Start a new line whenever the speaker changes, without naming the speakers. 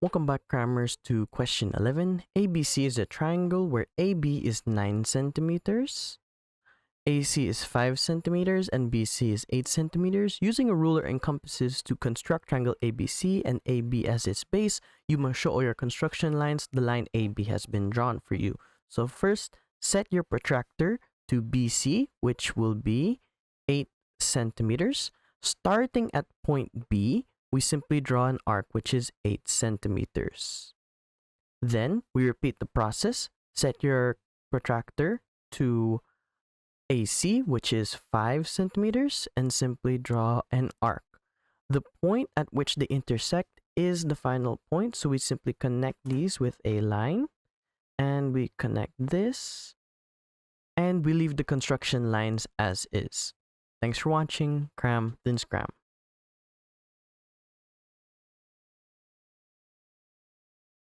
Welcome back, Crammers, to question 11. ABC is a triangle where AB is 9 centimeters, AC is 5 centimeters, and BC is 8 centimeters. Using a ruler and compasses to construct triangle ABC and AB as its base, you must show all your construction lines. The line AB has been drawn for you. So first, set your protractor to BC, which will be 8 centimeters. Starting at point B, we simply draw an arc which is 8 centimeters. Then we repeat the process. Set your protractor to AC, which is 5 centimeters, and simply draw an arc. The point at which they intersect is the final point, so we simply connect these with a line, and we connect this, and we leave the construction lines as is. Thanks for watching. Cram, then scram.